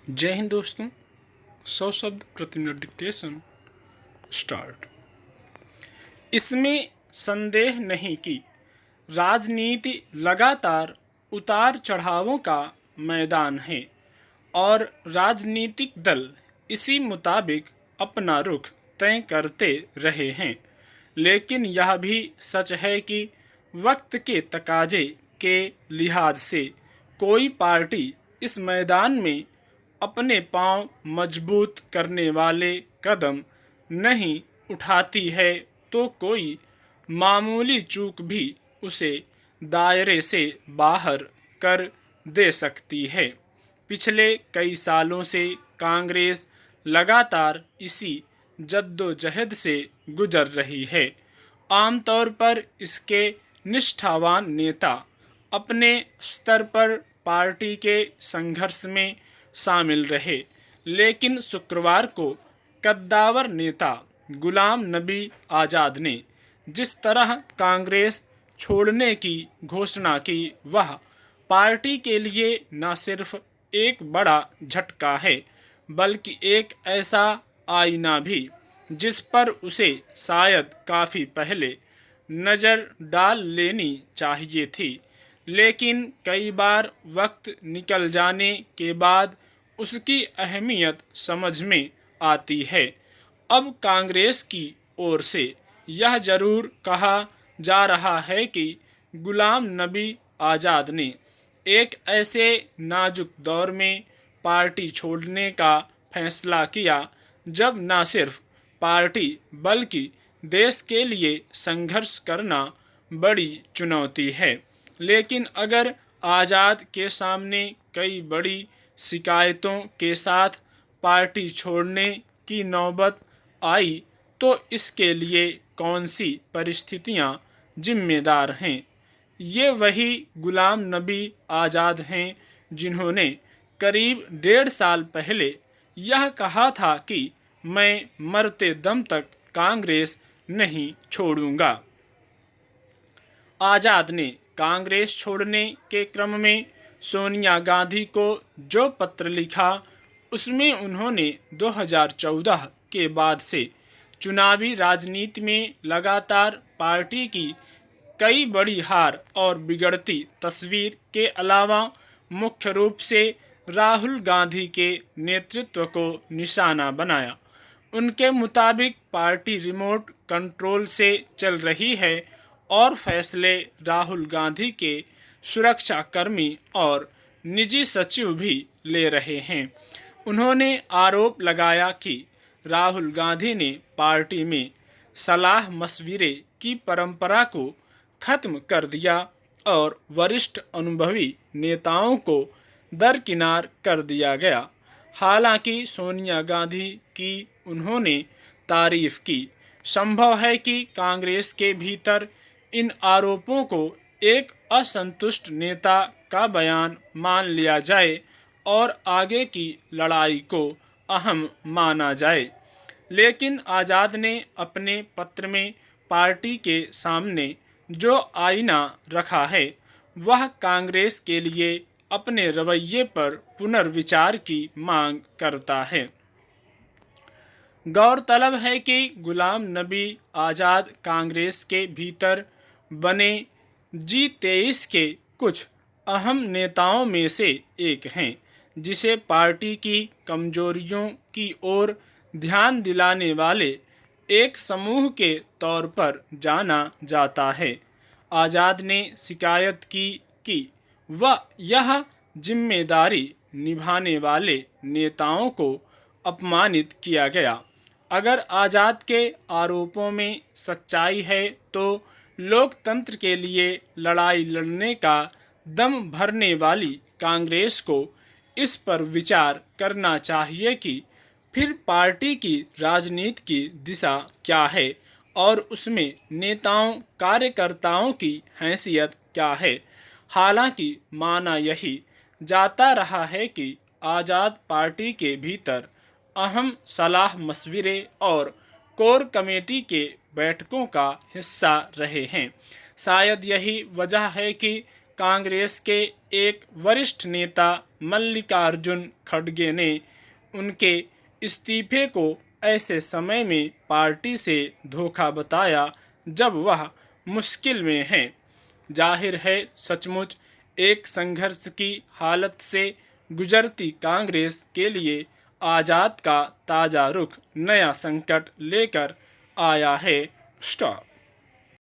जय हिंद दोस्तों। 100 शब्द प्रति मिनट डिक्टेशन स्टार्ट। इसमें संदेह नहीं कि राजनीति लगातार उतार चढ़ावों का मैदान है और राजनीतिक दल इसी मुताबिक अपना रुख तय करते रहे हैं। लेकिन यह भी सच है कि वक्त के तकाजे के लिहाज से कोई पार्टी इस मैदान में अपने पांव मजबूत करने वाले कदम नहीं उठाती है तो कोई मामूली चूक भी उसे दायरे से बाहर कर दे सकती है। पिछले कई सालों से कांग्रेस लगातार इसी जद्दोजहद से गुजर रही है। आमतौर पर इसके निष्ठावान नेता अपने स्तर पर पार्टी के संघर्ष में शामिल रहे, लेकिन शुक्रवार को कद्दावर नेता गुलाम नबी आज़ाद ने जिस तरह कांग्रेस छोड़ने की घोषणा की, वह पार्टी के लिए न सिर्फ एक बड़ा झटका है बल्कि एक ऐसा आईना भी जिस पर उसे शायद काफ़ी पहले नज़र डाल लेनी चाहिए थी। लेकिन कई बार वक्त निकल जाने के बाद उसकी अहमियत समझ में आती है। अब कांग्रेस की ओर से यह जरूर कहा जा रहा है कि गुलाम नबी आज़ाद ने एक ऐसे नाजुक दौर में पार्टी छोड़ने का फैसला किया जब न सिर्फ पार्टी बल्कि देश के लिए संघर्ष करना बड़ी चुनौती है। लेकिन अगर आज़ाद के सामने कई बड़ी शिकायतों के साथ पार्टी छोड़ने की नौबत आई तो इसके लिए कौन सी परिस्थितियां जिम्मेदार हैं? ये वही गुलाम नबी आज़ाद हैं जिन्होंने करीब 1.5 साल पहले यह कहा था कि मैं मरते दम तक कांग्रेस नहीं छोड़ूंगा। आज़ाद ने कांग्रेस छोड़ने के क्रम में सोनिया गांधी को जो पत्र लिखा, उसमें उन्होंने 2014 के बाद से चुनावी राजनीति में लगातार पार्टी की कई बड़ी हार और बिगड़ती तस्वीर के अलावा मुख्य रूप से राहुल गांधी के नेतृत्व को निशाना बनाया। उनके मुताबिक पार्टी रिमोट कंट्रोल से चल रही है और फैसले राहुल गांधी के सुरक्षाकर्मी और निजी सचिव भी ले रहे हैं। उन्होंने आरोप लगाया कि राहुल गांधी ने पार्टी में सलाह मशविरे की परंपरा को खत्म कर दिया और वरिष्ठ अनुभवी नेताओं को दरकिनार कर दिया गया। हालांकि सोनिया गांधी की उन्होंने तारीफ की। संभव है कि कांग्रेस के भीतर इन आरोपों को एक असंतुष्ट नेता का बयान मान लिया जाए और आगे की लड़ाई को अहम माना जाए। लेकिन आज़ाद ने अपने पत्र में पार्टी के सामने जो आईना रखा है, वह कांग्रेस के लिए अपने रवैये पर पुनर्विचार की मांग करता है। गौरतलब है कि गुलाम नबी आज़ाद कांग्रेस के भीतर बने G23 के कुछ अहम नेताओं में से एक हैं, जिसे पार्टी की कमजोरियों की ओर ध्यान दिलाने वाले एक समूह के तौर पर जाना जाता है। आज़ाद ने शिकायत की कि वह यह जिम्मेदारी निभाने वाले नेताओं को अपमानित किया गया। अगर आज़ाद के आरोपों में सच्चाई है तो लोकतंत्र के लिए लड़ाई लड़ने का दम भरने वाली कांग्रेस को इस पर विचार करना चाहिए कि फिर पार्टी की राजनीति की दिशा क्या है और उसमें नेताओं कार्यकर्ताओं की हैसियत क्या है। हालांकि माना यही जाता रहा है कि आज़ाद पार्टी के भीतर अहम सलाह मशविरे और कोर कमेटी के बैठकों का हिस्सा रहे हैं। शायद यही वजह है कि कांग्रेस के एक वरिष्ठ नेता मल्लिकार्जुन खड़गे ने उनके इस्तीफे को ऐसे समय में पार्टी से धोखा बताया जब वह मुश्किल में हैं। जाहिर है सचमुच एक संघर्ष की हालत से गुजरती कांग्रेस के लिए आज़ाद का ताज़ा रुख नया संकट लेकर आया है। स्टॉप।